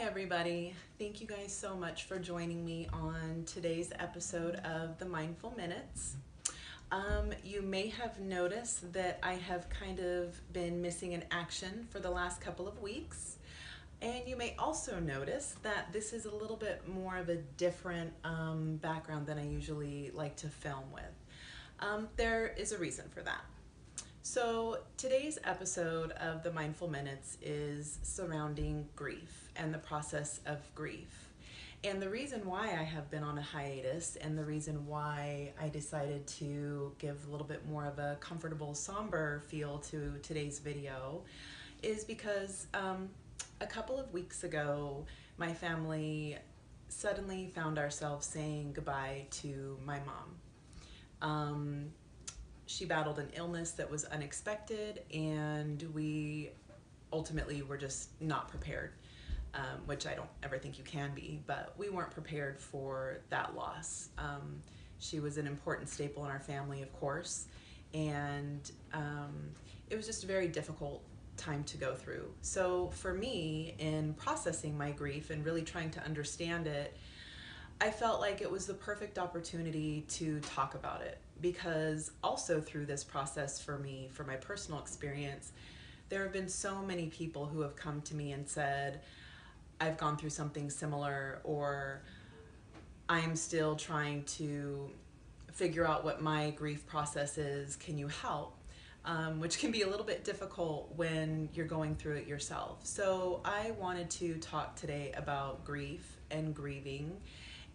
everybody. Thank you guys so much for joining me on today's episode of the Mindful Minutes. You may have noticed that I have kind of been missing in action for the last couple of weeks. And you may also notice that this is a little bit more of a different background than I usually like to film with. There is a reason for that. So today's episode of the Mindful Minutes is surrounding grief and the process of grief. And the reason why I have been on a hiatus and the reason why I decided to give a little bit more of a comfortable, somber feel to today's video is because a couple of weeks ago, my family suddenly found ourselves saying goodbye to my mom. She battled an illness that was unexpected, and we ultimately were just not prepared, which I don't ever think you can be, but we weren't prepared for that loss. She was an important staple in our family, of course, and it was just a very difficult time to go through. So for me, in processing my grief and really trying to understand it, I felt like it was the perfect opportunity to talk about it, because also through this process for me, for my personal experience, there have been so many people who have come to me and said, I've gone through something similar, or I'm still trying to figure out what my grief process is. Can you help? Which can be a little bit difficult when you're going through it yourself. So I wanted to talk today about grief and grieving,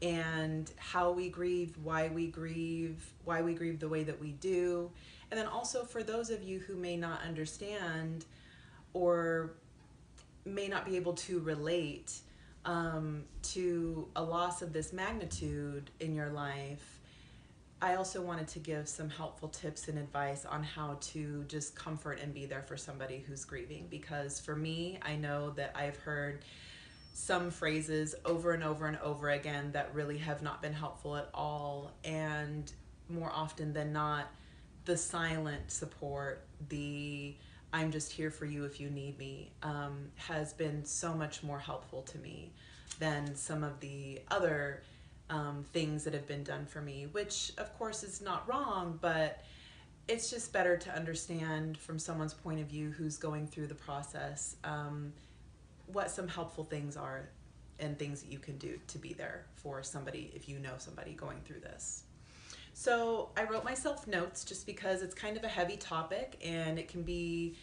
and how we grieve, why we grieve the way that we do. And then also for those of you who may not understand or may not be able to relate to a loss of this magnitude in your life, I also wanted to give some helpful tips and advice on how to just comfort and be there for somebody who's grieving. Because for me, I know that I've heard some phrases over and over and over again that really have not been helpful at all. And more often than not, the silent support, the I'm just here for you if you need me, has been so much more helpful to me than some of the other things that have been done for me, which of course is not wrong, but it's just better to understand from someone's point of view who's going through the process what some helpful things are and things that you can do to be there for somebody if you know somebody going through this. So I wrote myself notes just because it's kind of a heavy topic and it can be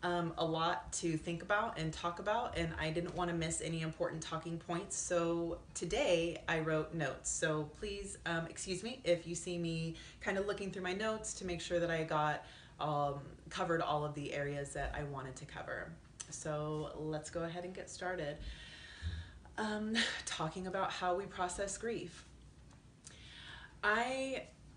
a lot to think about and talk about, and I didn't want to miss any important talking points. So today I wrote notes. So please excuse me if you see me kind of looking through my notes to make sure that I got covered all of the areas that I wanted to cover. So let's go ahead and get started. Talking about how we process grief.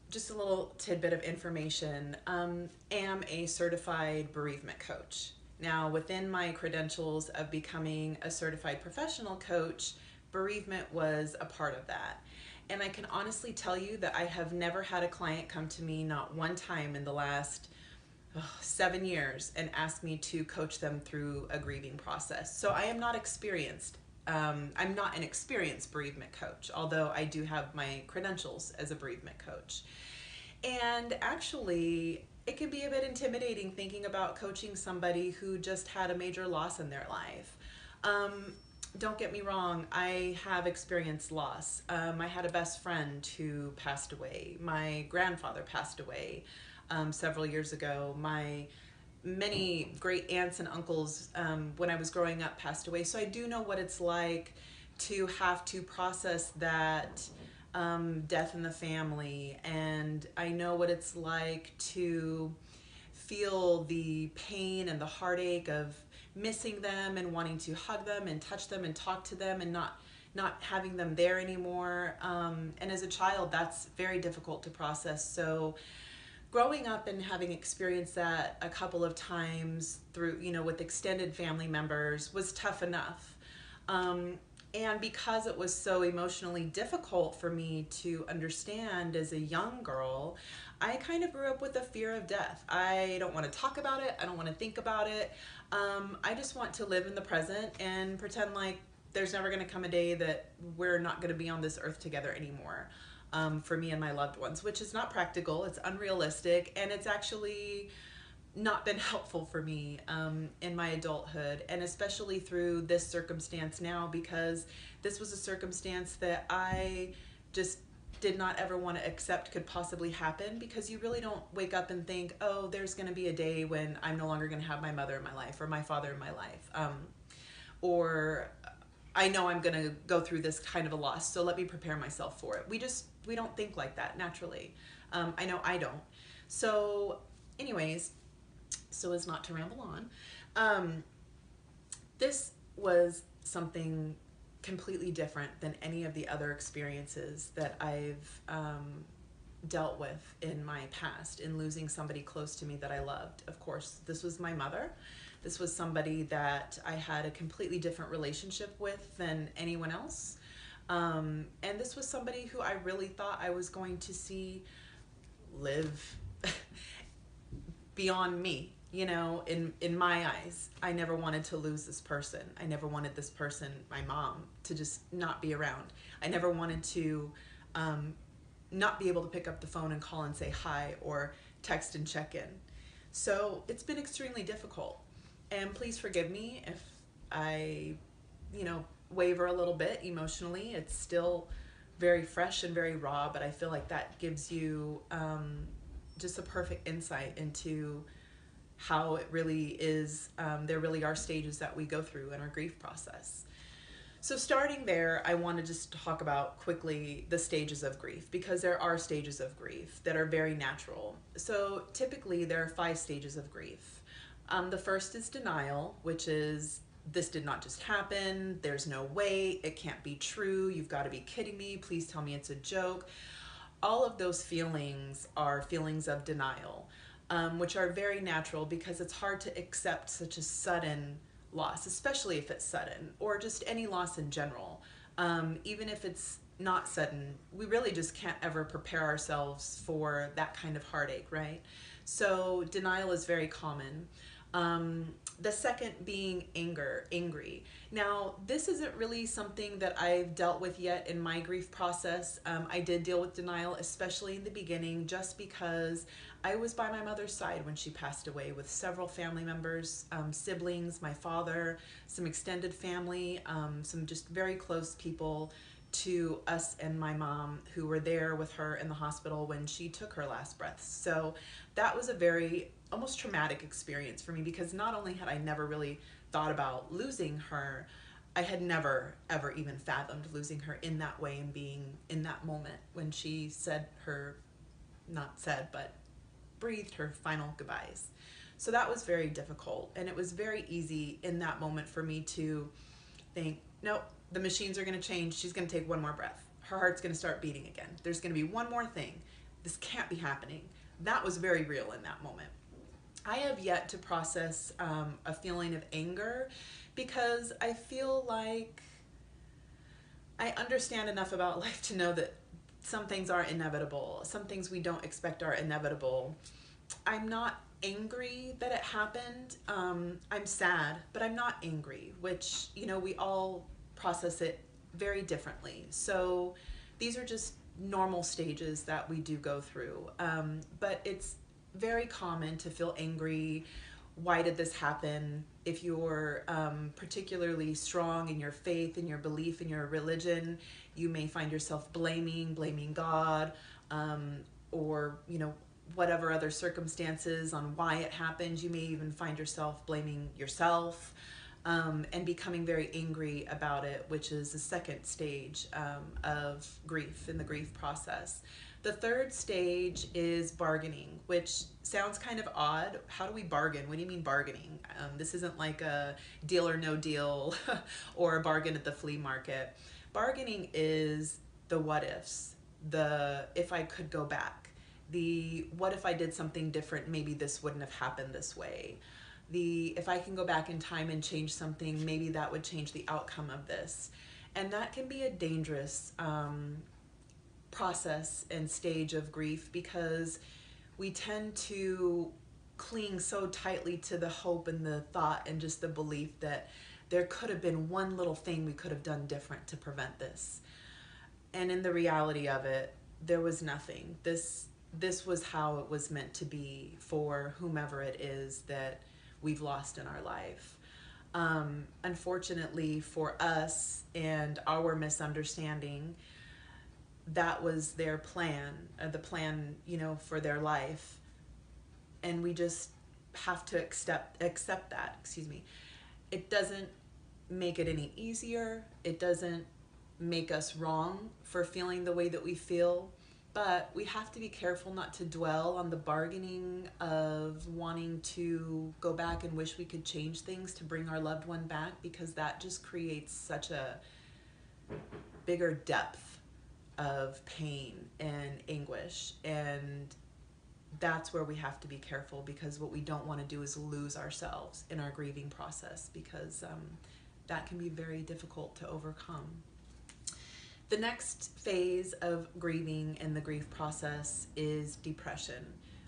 Just a little tidbit of information, am a certified bereavement coach. Now, within my credentials of becoming a certified professional coach, bereavement was a part of that. And I can honestly tell you that I have never had a client come to me, not one time in the last 7 years, and ask me to coach them through a grieving process. So I am not experienced. I'm not an experienced bereavement coach, although I do have my credentials as a bereavement coach. And actually, it can be a bit intimidating thinking about coaching somebody who just had a major loss in their life. Don't get me wrong, I have experienced loss. I had a best friend who passed away. My grandfather passed away several years ago. My many great aunts and uncles when I was growing up passed away. So I do know what it's like to have to process that death in the family. And I know what it's like to feel the pain and the heartache of missing them and wanting to hug them and touch them and talk to them and not having them there anymore. And as a child, that's very difficult to process. So growing up and having experienced that a couple of times through, with extended family members was tough enough. And because it was so emotionally difficult for me to understand as a young girl, I kind of grew up with a fear of death. I don't want to talk about it. I don't want to think about it. I just want to live in the present and pretend like there's never going to come a day that we're not going to be on this earth together anymore, for me and my loved ones, which is not practical, it's unrealistic, and it's actually not been helpful for me in my adulthood, and especially through this circumstance now, because this was a circumstance that I just did not ever want to accept could possibly happen, because you really don't wake up and think, oh, there's going to be a day when I'm no longer going to have my mother in my life or my father in my life, or I know I'm going to go through this kind of a loss, so let me prepare myself for it. We don't think like that naturally. I know I don't. So anyways, so as not to ramble on, this was something completely different than any of the other experiences that I've dealt with in my past, in losing somebody close to me that I loved. Of course, this was my mother. This was somebody that I had a completely different relationship with than anyone else. And this was somebody who I really thought I was going to see live beyond me. You know, in my eyes, I never wanted to lose this person. I never wanted this person, my mom, to just not be around. I never wanted to not be able to pick up the phone and call and say hi or text and check in. So it's been extremely difficult. And please forgive me if I, waver a little bit emotionally. It's still very fresh and very raw, but I feel like that gives you just a perfect insight into how it really is. There really are stages that we go through in our grief process. So starting there, I want to just talk about quickly the stages of grief, because there are stages of grief that are very natural. So typically there are 5 stages of grief. The first is denial, which is, this did not just happen, there's no way, it can't be true, you've got to be kidding me, please tell me it's a joke. All of those feelings are feelings of denial. Which are very natural, because it's hard to accept such a sudden loss, especially if it's sudden, or just any loss in general. Even if it's not sudden, we really just can't ever prepare ourselves for that kind of heartache, right? So denial is very common. The second being angry. Now, this isn't really something that I've dealt with yet in my grief process. I did deal with denial, especially in the beginning, just because I was by my mother's side when she passed away, with several family members, siblings, my father, some extended family, some just very close people to us and my mom who were there with her in the hospital when she took her last breaths. So that was a very almost traumatic experience for me, because not only had I never really thought about losing her, I had never ever even fathomed losing her in that way, and being in that moment when she said her, not said, but breathed her final goodbyes. So that was very difficult, and it was very easy in that moment for me to think, nope, the machines are going to change, she's going to take one more breath, her heart's going to start beating again, there's going to be one more thing, this can't be happening. That was very real in that moment. I have yet to process a feeling of anger, because I feel like I understand enough about life to know that some things are inevitable, some things we don't expect are inevitable. I'm not angry that it happened. I'm sad, but I'm not angry, which, we all process it very differently. So these are just normal stages that we do go through. But it's very common to feel angry. Why did this happen? If you're particularly strong in your faith, in your belief, in your religion, you may find yourself blaming God, or, whatever other circumstances on why it happened. You may even find yourself blaming yourself, and becoming very angry about it, which is the second stage of grief in the grief process. The third stage is bargaining, which sounds kind of odd. How do we bargain? What do you mean bargaining? This isn't like a deal or no deal or a bargain at the flea market. Bargaining is the what ifs, the if I could go back, the what if I did something different, maybe this wouldn't have happened this way. The if I can go back in time and change something, maybe that would change the outcome of this. And that can be a dangerous process and stage of grief, because we tend to cling so tightly to the hope and the thought and just the belief that there could have been one little thing we could have done different to prevent this. And in the reality of it, there was nothing. This was how it was meant to be for whomever it is that we've lost in our life. Unfortunately for us and our misunderstanding, that was their plan, the plan, for their life. And we just have to accept that, excuse me. It doesn't make it any easier. It doesn't make us wrong for feeling the way that we feel. But we have to be careful not to dwell on the bargaining of wanting to go back and wish we could change things to bring our loved one back, because that just creates such a bigger depth of pain and anguish. And that's where we have to be careful, because what we don't want to do is lose ourselves in our grieving process, because that can be very difficult to overcome. The next phase of grieving in the grief process is depression,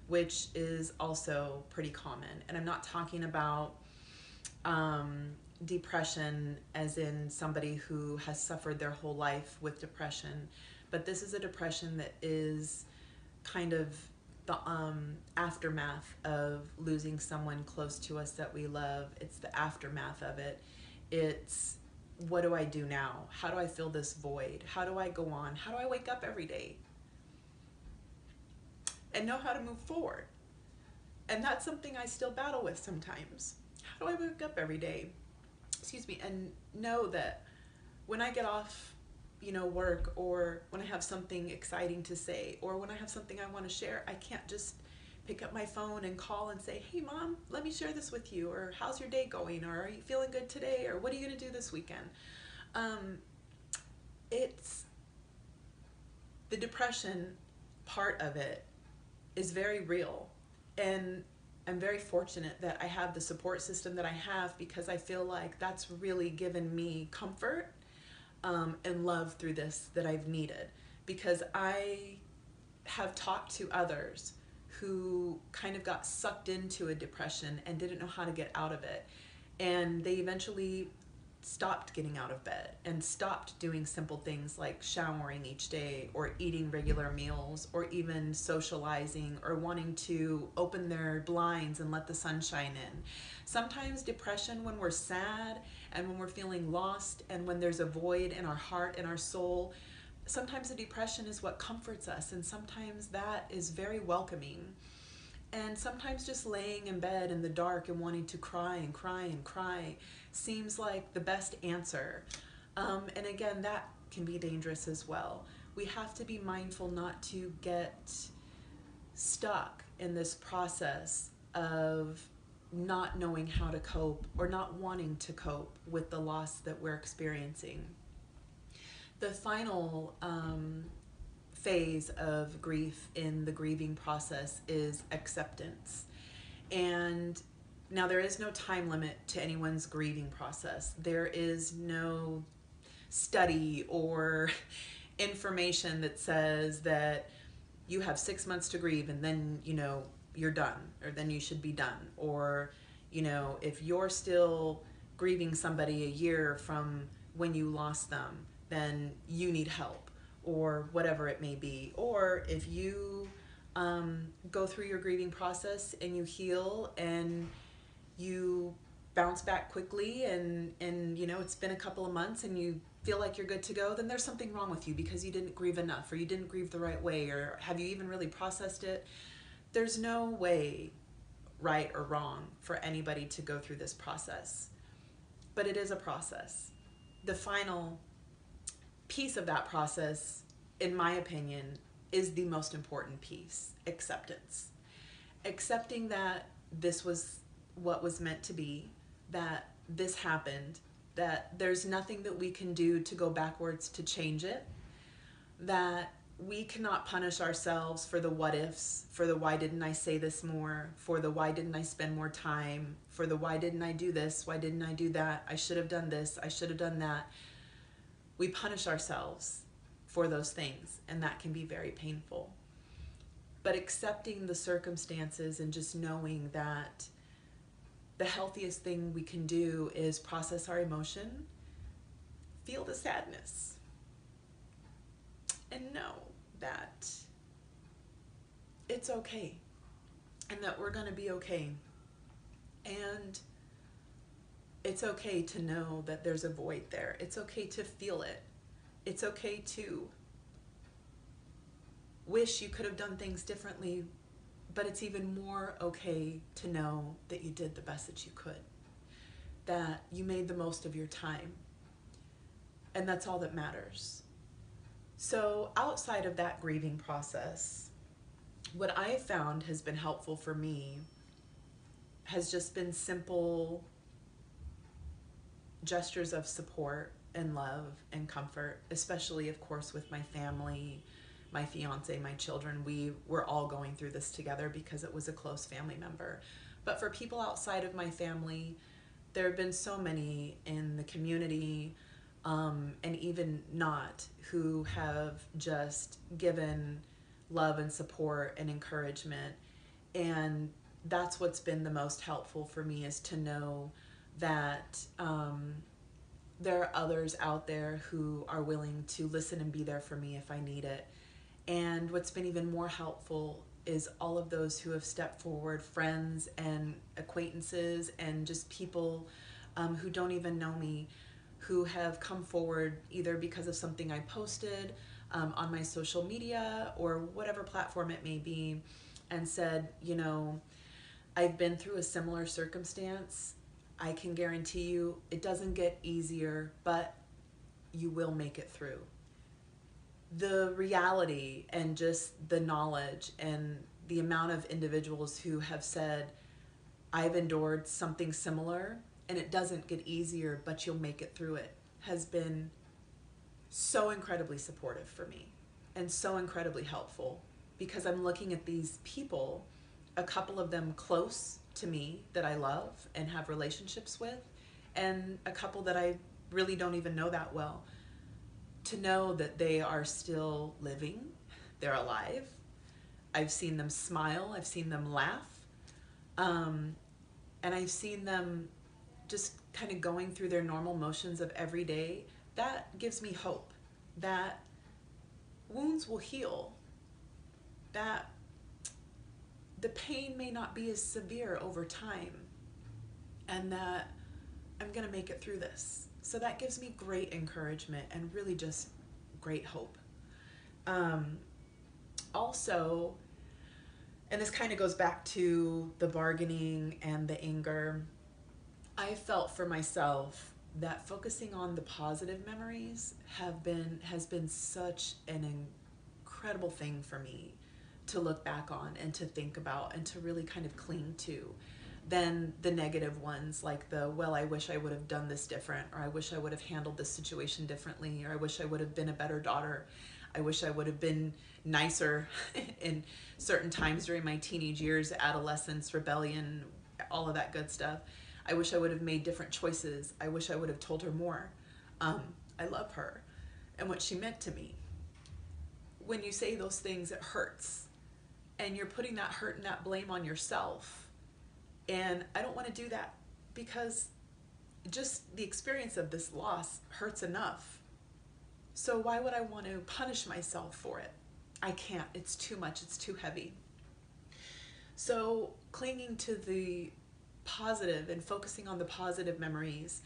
which is also pretty common. And I'm not talking about depression as in somebody who has suffered their whole life with depression, but this is a depression that is kind of the aftermath of losing someone close to us that we love. It's the aftermath of it. It's, what do I do now? How do I fill this void? How do I go on? How do I wake up every day and know how to move forward? And that's something I still battle with sometimes. How do I wake up every day, and know that when I get off, work, or when I have something exciting to say, or when I have something I want to share, I can't just pick up my phone and call and say, hey mom, let me share this with you, or how's your day going, or are you feeling good today, or what are you going to do this weekend? It's the depression part of it is very real, and I'm very fortunate that I have the support system that I have, because I feel like that's really given me comfort and love through this that I've needed, because I have talked to others who kind of got sucked into a depression and didn't know how to get out of it. And they eventually stopped getting out of bed and stopped doing simple things like showering each day, or eating regular meals, or even socializing, or wanting to open their blinds and let the sun shine in. Sometimes depression, when we're sad and when we're feeling lost and when there's a void in our heart and our soul, sometimes the depression is what comforts us, and sometimes that is very welcoming. And sometimes just laying in bed in the dark and wanting to cry and cry and cry seems like the best answer. And again, that can be dangerous as well. We have to be mindful not to get stuck in this process of not knowing how to cope, or not wanting to cope with the loss that we're experiencing. The final phase of grief in the grieving process is acceptance. And now, there is no time limit to anyone's grieving process. There is no study or information that says that you have 6 months to grieve and then, you're done, or then you should be done. Or, if you're still grieving somebody a year from when you lost them, then you need help, or whatever it may be. Or if you go through your grieving process and you heal and you bounce back quickly, and it's been a couple of months and you feel like you're good to go, then there's something wrong with you, because you didn't grieve enough, or you didn't grieve the right way, or have you even really processed it? There's no way right or wrong for anybody to go through this process, but it is a process. The final piece of that process, in my opinion, is the most important piece: acceptance. Accepting that this was what was meant to be, that this happened, that there's nothing that we can do to go backwards to change it, that we cannot punish ourselves for the what ifs, for the why didn't I say this more, for the why didn't I spend more time, for the why didn't I do this, why didn't I do that, I should have done this, I should have done that. We punish ourselves for those things, and that can be very painful. But accepting the circumstances and just knowing that the healthiest thing we can do is process our emotion, feel the sadness, and know that it's okay and that we're going to be okay. And it's okay to know that there's a void there. It's okay to feel it. It's okay to wish you could have done things differently, but it's even more okay to know that you did the best that you could, that you made the most of your time, and that's all that matters. So outside of that grieving process, what I found has been helpful for me has just been simple gestures of support and love and comfort, especially, of course, with my family, my fiance, my children. We were all going through this together because it was a close family member. But for people outside of my family, there have been so many in the community, and even not, who have just given love and support and encouragement. And that's what's been the most helpful for me, is to know that there are others out there who are willing to listen and be there for me if I need it. And what's been even more helpful is all of those who have stepped forward, friends and acquaintances and just people who don't even know me, who have come forward either because of something I posted on my social media or whatever platform it may be, and said, you know, I've been through a similar circumstance. I can guarantee you it doesn't get easier, but you will make it through. The reality and just the knowledge and the amount of individuals who have said, I've endured something similar and it doesn't get easier, but you'll make it through it, has been so incredibly supportive for me and so incredibly helpful, because I'm looking at these people, a couple of them close to me that I love and have relationships with, and a couple that I really don't even know that well, to know that they are still living, they're alive. I've seen them smile, I've seen them laugh, and I've seen them just kind of going through their normal motions of every day. That gives me hope that wounds will heal, that the pain may not be as severe over time, and that I'm going to make it through this. So that gives me great encouragement and really just great hope. Also, and this kind of goes back to the bargaining and the anger, I felt for myself that focusing on the positive memories has been such an incredible thing for me to look back on and to think about and to really kind of cling to, than the negative ones, like the, well, I wish I would have done this different, or I wish I would have handled this situation differently, or I wish I would have been a better daughter. I wish I would have been nicer in certain times during my teenage years, adolescence, rebellion, all of that good stuff. I wish I would have made different choices. I wish I would have told her more. I love her and what she meant to me. When you say those things, it hurts. And you're putting that hurt and that blame on yourself. And I don't want to do that, because just the experience of this loss hurts enough. So why would I want to punish myself for it? I can't. It's too much. It's too heavy. So clinging to the positive and focusing on the positive memories,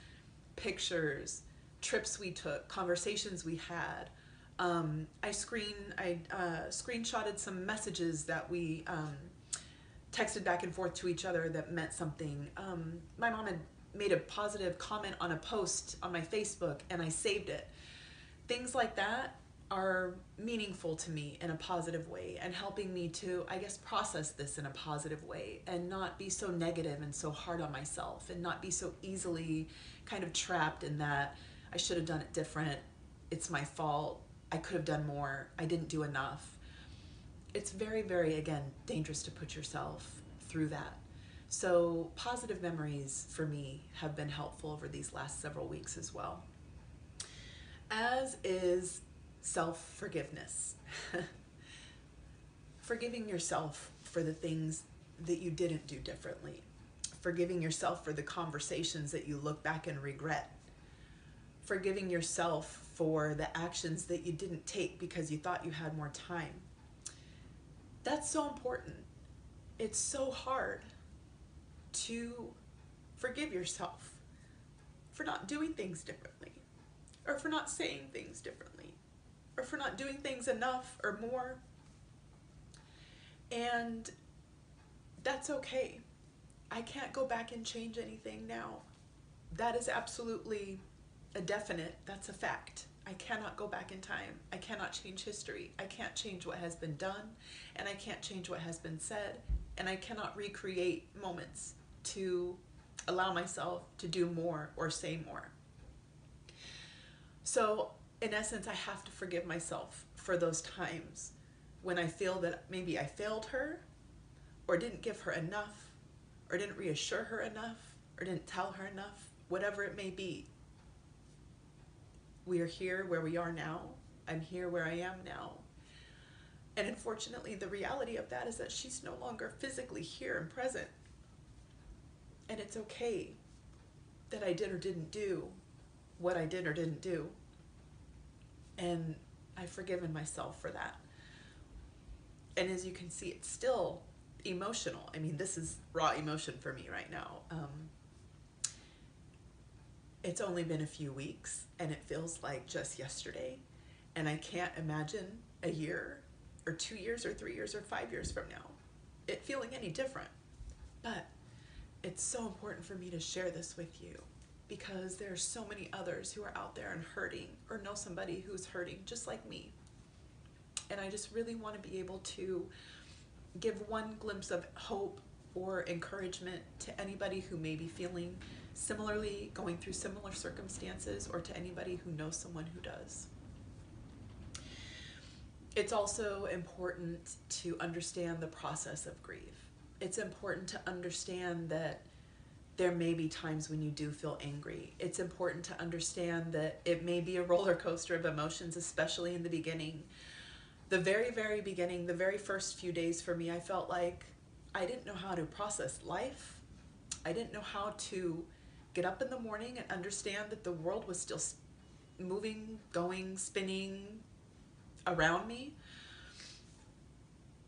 pictures, trips we took, conversations we had. I screenshotted some messages that we texted back and forth to each other that meant something. My mom had made a positive comment on a post on my Facebook, and I saved it. Things like that are meaningful to me in a positive way, and helping me to, I guess, process this in a positive way and not be so negative and so hard on myself, and not be so easily kind of trapped in that I should have done it different, it's my fault, I could have done more, I didn't do enough. It's very, very, again, dangerous to put yourself through that. So positive memories for me have been helpful over these last several weeks as well. As is self-forgiveness. Forgiving yourself for the things that you didn't do differently. Forgiving yourself for the conversations that you look back and regret. Forgiving yourself for the actions that you didn't take because you thought you had more time. That's so important. It's so hard to forgive yourself for not doing things differently, or for not saying things differently, or for not doing things enough or more. And that's okay. I can't go back and change anything now. That is absolutely a definite, that's a fact. I cannot go back in time. I cannot change history. I can't change what has been done, and I can't change what has been said, and I cannot recreate moments to allow myself to do more or say more. So in essence, I have to forgive myself for those times when I feel that maybe I failed her, or didn't give her enough, or didn't reassure her enough, or didn't tell her enough, whatever it may be. We are here where we are now. I'm here where I am now. And unfortunately, the reality of that is that she's no longer physically here and present. And it's okay that I did or didn't do what I did or didn't do. And I've forgiven myself for that. And as you can see, it's still emotional. I mean, this is raw emotion for me right now. It's only been a few weeks, and it feels like just yesterday. And I can't imagine a year or 2 years or 3 years or 5 years from now it feeling any different. But it's so important for me to share this with you, because there are so many others who are out there and hurting, or know somebody who's hurting just like me. And I just really want to be able to give one glimpse of hope or encouragement to anybody who may be feeling similarly, going through similar circumstances, or to anybody who knows someone who does. It's also important to understand the process of grief. It's important to understand that there may be times when you do feel angry. It's important to understand that it may be a roller coaster of emotions, especially in the beginning. The very, very beginning, the very first few days for me, I felt like I didn't know how to process life. I didn't know how to get up in the morning and understand that the world was still moving, going, spinning around me.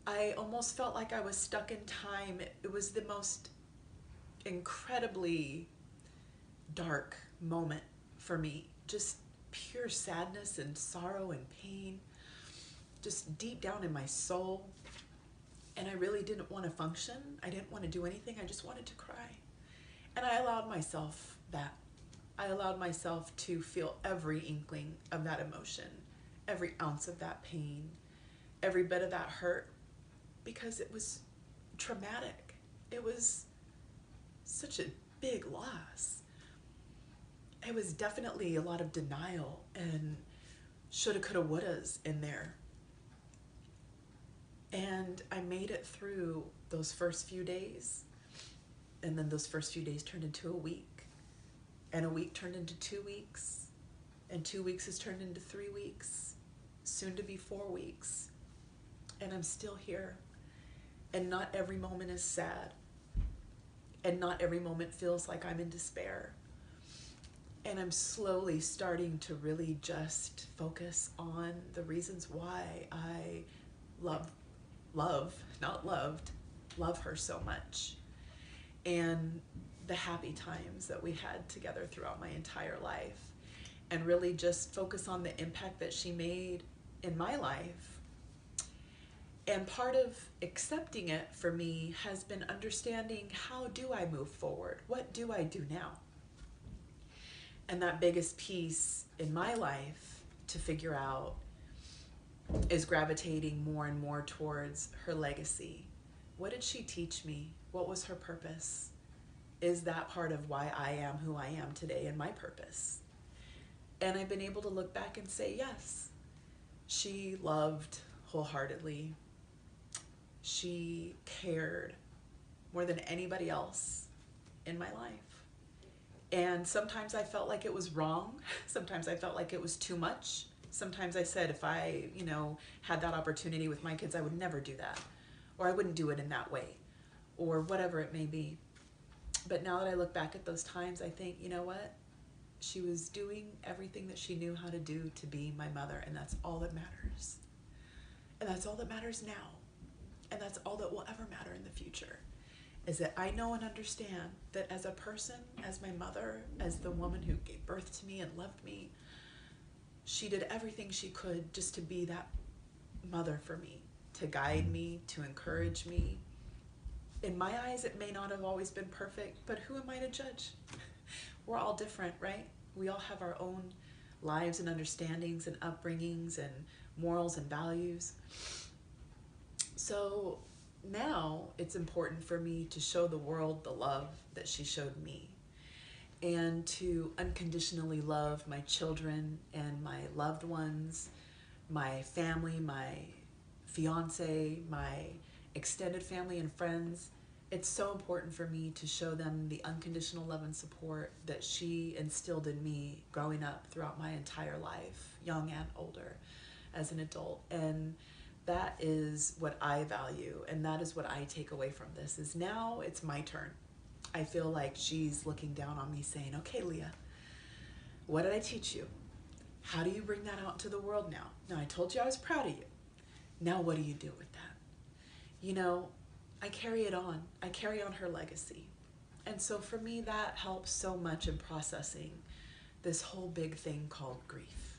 I almost felt like I was stuck in time. It was the most incredibly dark moment for me. Just pure sadness and sorrow and pain, just deep down in my soul. And I really didn't want to function. I didn't want to do anything. I just wanted to cry. And I allowed myself that. I allowed myself to feel every inkling of that emotion, every ounce of that pain, every bit of that hurt, because it was traumatic. It was such a big loss. It was definitely a lot of denial and shoulda, coulda, wouldas in there. And I made it through those first few days. And then those first few days turned into a week. And a week turned into 2 weeks. And 2 weeks has turned into 3 weeks. Soon to be 4 weeks. And I'm still here. And not every moment is sad. And not every moment feels like I'm in despair. And I'm slowly starting to really just focus on the reasons why I love her so much. And the happy times that we had together throughout my entire life. And really just focus on the impact that she made in my life. And part of accepting it for me has been understanding, how do I move forward? What do I do now? And that biggest piece in my life to figure out is gravitating more and more towards her legacy. What did she teach me? What was her purpose? Is that part of why I am who I am today, and my purpose? And I've been able to look back and say, yes, she loved wholeheartedly. She cared more than anybody else in my life. And sometimes I felt like it was wrong. Sometimes I felt like it was too much. Sometimes I said, if I, had that opportunity with my kids, I would never do that. Or I wouldn't do it in that way. Or whatever it may be. But now that I look back at those times, I think, you know what? She was doing everything that she knew how to do to be my mother, and that's all that matters. And that's all that matters now. And that's all that will ever matter in the future, is that I know and understand that as a person, as my mother, as the woman who gave birth to me and loved me, she did everything she could just to be that mother for me, to guide me, to encourage me. In my eyes, it may not have always been perfect, but who am I to judge? We're all different, right? We all have our own lives and understandings and upbringings and morals and values. So now it's important for me to show the world the love that she showed me, and to unconditionally love my children and my loved ones, my family, my fiance, my extended family and friends. It's so important for me to show them the unconditional love and support that she instilled in me growing up throughout my entire life, young and older, as an adult. And that is what I value, and that is what I take away from this, is now it's my turn. I feel like she's looking down on me saying, okay, Leah, what did I teach you? How do you bring that out into the world now? Now, I told you I was proud of you. Now what do you do with that? You know, I carry it on. I carry on her legacy. And so for me, that helps so much in processing this whole big thing called grief.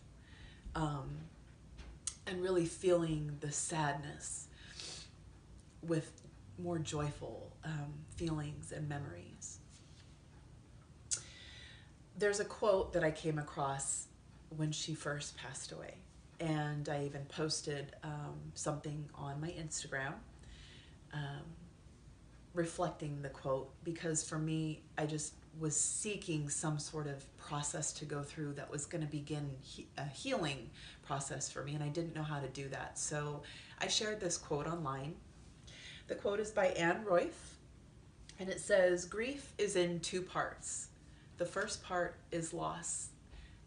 And really feeling the sadness with more joyful feelings and memories. There's a quote that I came across when she first passed away, and I even posted something on my Instagram reflecting the quote, because for me, I just was seeking some sort of process to go through that was going to begin a healing process for me, and I didn't know how to do that. So I shared this quote online. The quote is by Anne Royf, and it says, "Grief is in two parts. The first part is loss,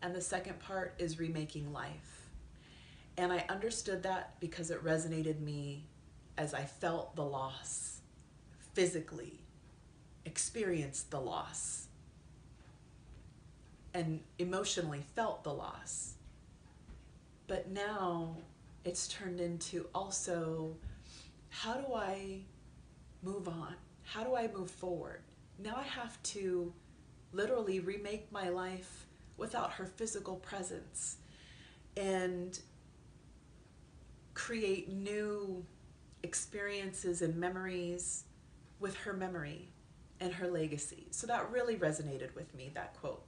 and the second part is remaking life." And I understood that because it resonated me as I felt the loss, physically experienced the loss, and emotionally felt the loss. But now it's turned into also, how do I move on? How do I move forward? Now I have to literally remake my life without her physical presence, and create new experiences and memories with her memory and her legacy. So that really resonated with me, that quote.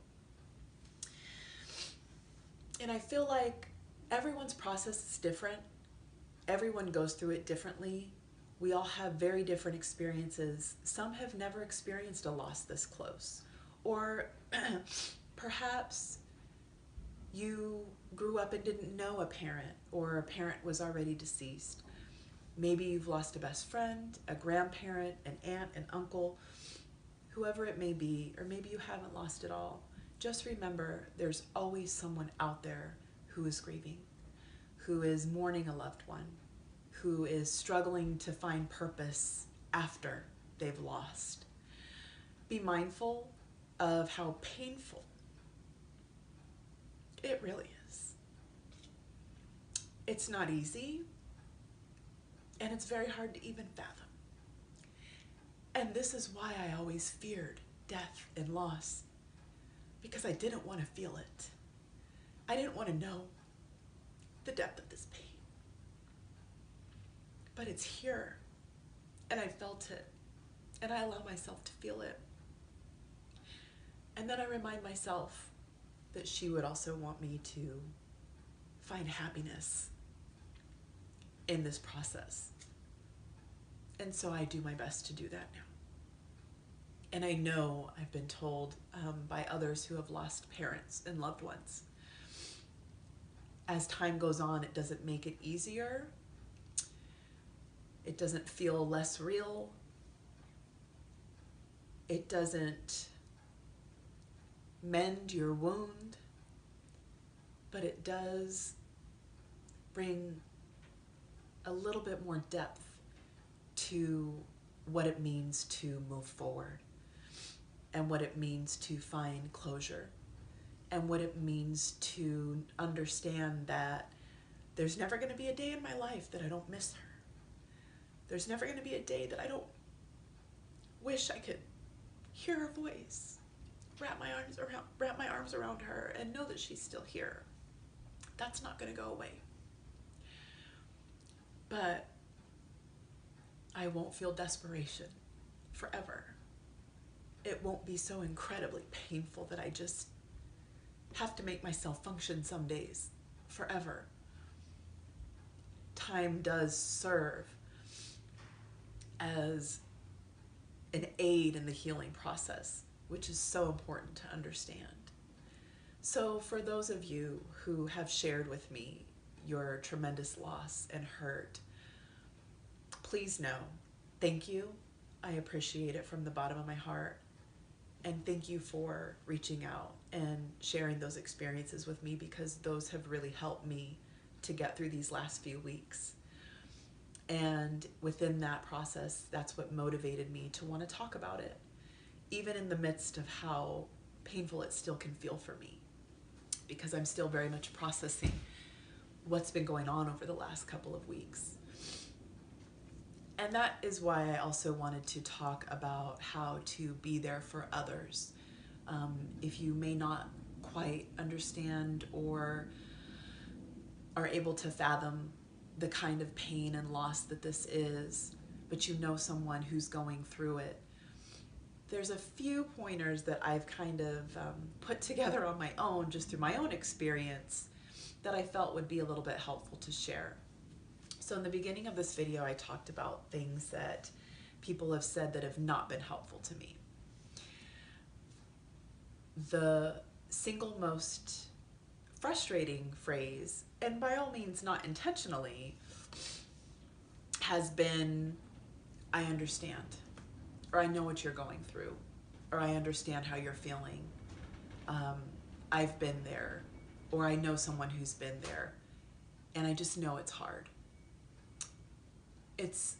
And I feel like everyone's process is different. Everyone goes through it differently. We all have very different experiences. Some have never experienced a loss this close. Or perhaps you grew up and didn't know a parent, or a parent was already deceased. Maybe you've lost a best friend, a grandparent, an aunt, an uncle, whoever it may be, or maybe you haven't lost it all. Just remember, there's always someone out there who is grieving, who is mourning a loved one, who is struggling to find purpose after they've lost. Be mindful of how painful it really is. It's not easy, and it's very hard to even fathom. And this is why I always feared death and loss, because I didn't want to feel it. I didn't want to know the depth of this pain. But it's here, and I felt it, and I allow myself to feel it. And then I remind myself that she would also want me to find happiness in this process. And so I do my best to do that now. And I know I've been told by others who have lost parents and loved ones, as time goes on, it doesn't make it easier. It doesn't feel less real. It doesn't mend your wound, but it does bring a little bit more depth to what it means to move forward. and what it means to find closure, and what it means to understand that there's never going to be a day in my life that I don't miss her. There's never going to be a day that I don't wish I could hear her voice, wrap my arms around her, and know that she's still here. That's not going to go away. But I won't feel desperation forever. It won't be so incredibly painful that I just have to make myself function some days forever. Time does serve as an aid in the healing process, which is so important to understand. So for those of you who have shared with me your tremendous loss and hurt, please know, thank you. I appreciate it from the bottom of my heart. And thank you for reaching out and sharing those experiences with me, because those have really helped me to get through these last few weeks. And within that process, that's what motivated me to want to talk about it, even in the midst of how painful it still can feel for me, because I'm still very much processing what's been going on over the last couple of weeks. And that is why I also wanted to talk about how to be there for others. If you may not quite understand or are able to fathom the kind of pain and loss that this is, but you know someone who's going through it, there's a few pointers that I've kind of put together on my own, just through my own experience, that I felt would be a little bit helpful to share. So in the beginning of this video, I talked about things that people have said that have not been helpful to me. The single most frustrating phrase, and by all means not intentionally, has been, I understand, or I know what you're going through, or I understand how you're feeling. I've been there, or I know someone who's been there, and I just know it's hard. It's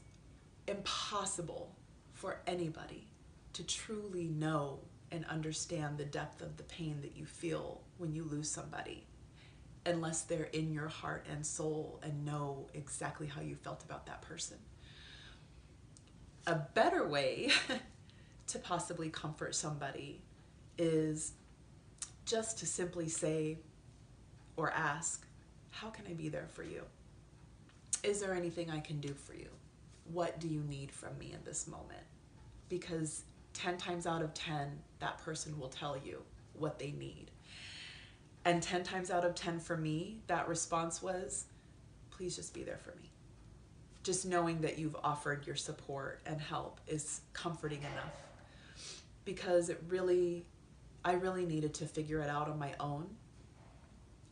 impossible for anybody to truly know and understand the depth of the pain that you feel when you lose somebody, unless they're in your heart and soul and know exactly how you felt about that person. A better way to possibly comfort somebody is just to simply say or ask, how can I be there for you? Is there anything I can do for you? What do you need from me in this moment? Because 10 times out of 10, that person will tell you what they need. And 10 times out of 10 for me, that response was, please just be there for me. Just knowing that you've offered your support and help is comforting enough, because I really needed to figure it out on my own.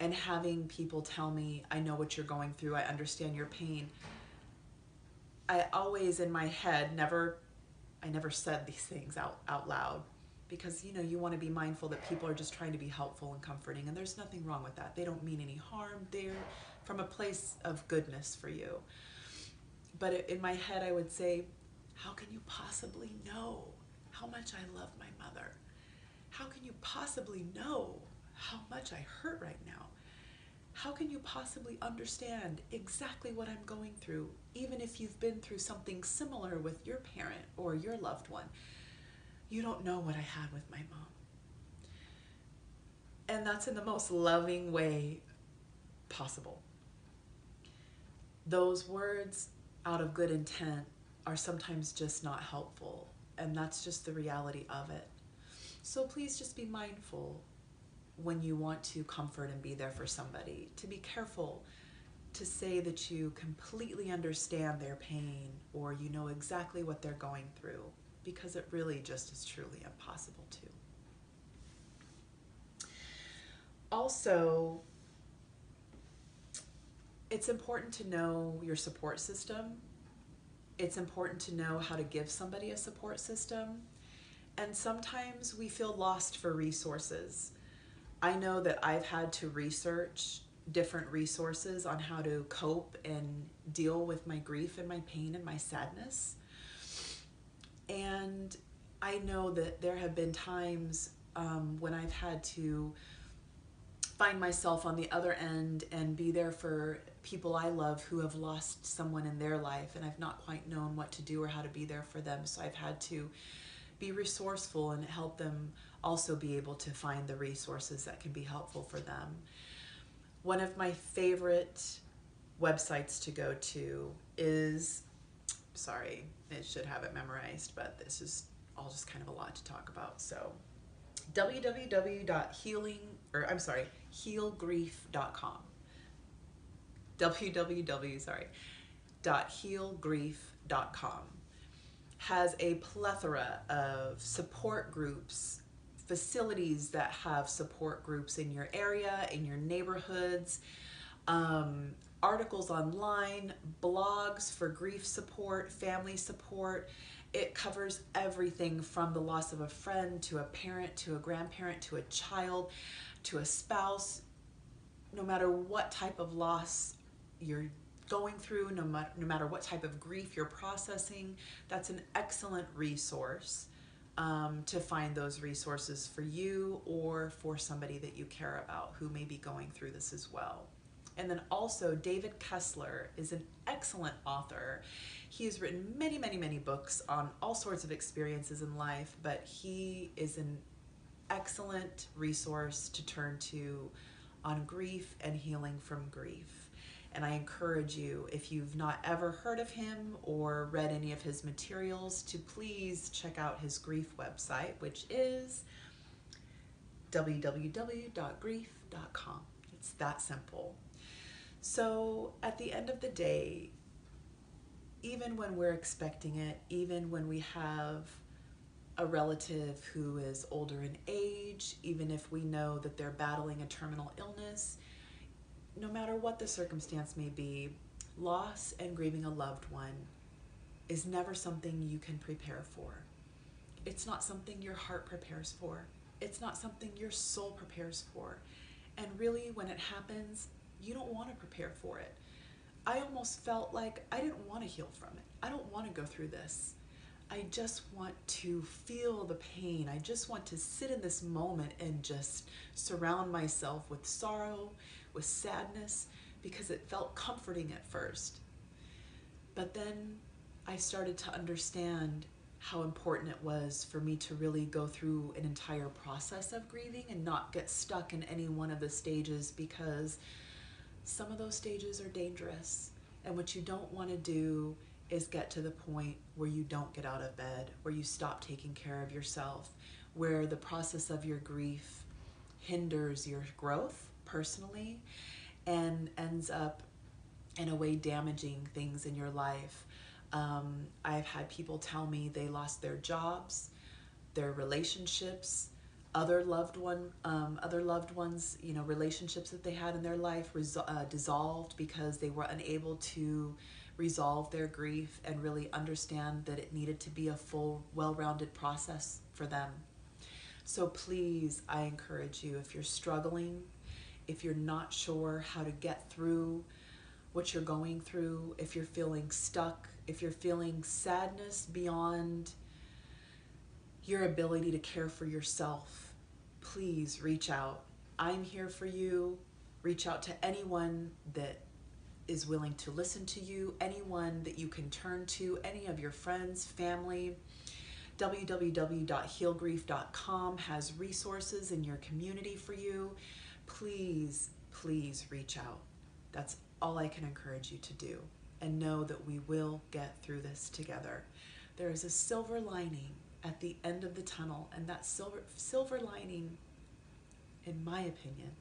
And having people tell me, I know what you're going through, I understand your pain. I always in my head, I never said these things out loud, because you want to be mindful that people are just trying to be helpful and comforting, and there's nothing wrong with that. They don't mean any harm. They're from a place of goodness for you. But in my head, I would say, how can you possibly know how much I love my mother? How can you possibly know how much I hurt right now? How can you possibly understand exactly what I'm going through, even if you've been through something similar with your parent or your loved one? You don't know what I had with my mom. And that's in the most loving way possible. Those words out of good intent are sometimes just not helpful, and that's just the reality of it. So please just be mindful when you want to comfort and be there for somebody, to be careful to say that you completely understand their pain or you know exactly what they're going through, because it really just is truly impossible to. Also, it's important to know your support system. It's important to know how to give somebody a support system. And sometimes we feel lost for resources. I know that I've had to research different resources on how to cope and deal with my grief and my pain and my sadness. And I know that there have been times when I've had to find myself on the other end and be there for people I love who have lost someone in their life, and I've not quite known what to do or how to be there for them. So I've had to be resourceful and help them also be able to find the resources that can be helpful for them. One of my favorite websites to go to is, sorry, it should have it memorized, but this is all just kind of a lot to talk about. So healgrief.com. www.healgrief.com has a plethora of support groups, facilities that have support groups in your area, in your neighborhoods, articles online, blogs for grief support, family support. It covers everything from the loss of a friend to a parent to a grandparent to a child to a spouse. No matter what type of loss you're going through, no matter what type of grief you're processing, that's an excellent resource to find those resources for you or for somebody that you care about who may be going through this as well. And then also, David Kessler is an excellent author. He has written many, many, many books on all sorts of experiences in life, but he is an excellent resource to turn to on grief and healing from grief. And I encourage you, if you've not ever heard of him or read any of his materials, to please check out his grief website, which is www.grief.com. It's that simple. So at the end of the day, even when we're expecting it, even when we have a relative who is older in age, even if we know that they're battling a terminal illness, no matter what the circumstance may be, loss and grieving a loved one is never something you can prepare for. It's not something your heart prepares for. It's not something your soul prepares for. And really, when it happens, you don't want to prepare for it. I almost felt like I didn't want to heal from it. I don't want to go through this. I just want to feel the pain. I just want to sit in this moment and just surround myself with sorrow, with sadness, because it felt comforting at first. But then I started to understand how important it was for me to really go through an entire process of grieving and not get stuck in any one of the stages, because some of those stages are dangerous. And what you don't want to do is get to the point where you don't get out of bed, where you stop taking care of yourself, where the process of your grief hinders your growth personally and ends up in a way damaging things in your life. I've had people tell me they lost their jobs, their relationships, other loved ones, relationships that they had in their life dissolved because they were unable to resolve their grief and really understand that it needed to be a full, well-rounded process for them. So please, I encourage you, if you're struggling, if you're not sure how to get through what you're going through, if you're feeling stuck, if you're feeling sadness beyond your ability to care for yourself, please reach out. I'm here for you. Reach out to anyone that is willing to listen to you, anyone that you can turn to, any of your friends, family. www.healgrief.com has resources in your community for you. Please, please reach out. That's all I can encourage you to do. And know that we will get through this together. There is a silver lining at the end of the tunnel, and that silver lining, in my opinion,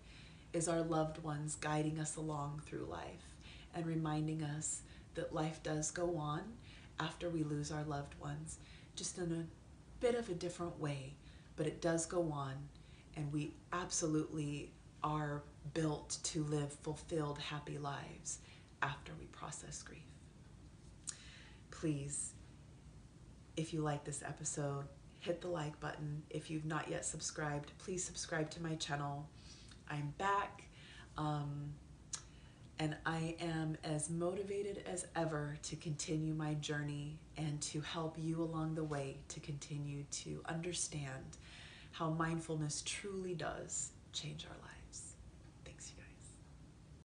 is our loved ones guiding us along through life and reminding us that life does go on after we lose our loved ones, just in a bit of a different way, but it does go on, and we absolutely are built to live fulfilled, happy lives after we process grief. Please, if you like this episode, hit the like button. If you've not yet subscribed, please subscribe to my channel. I'm back. and I am as motivated as ever to continue my journey and to help you along the way to continue to understand how mindfulness truly does change our lives.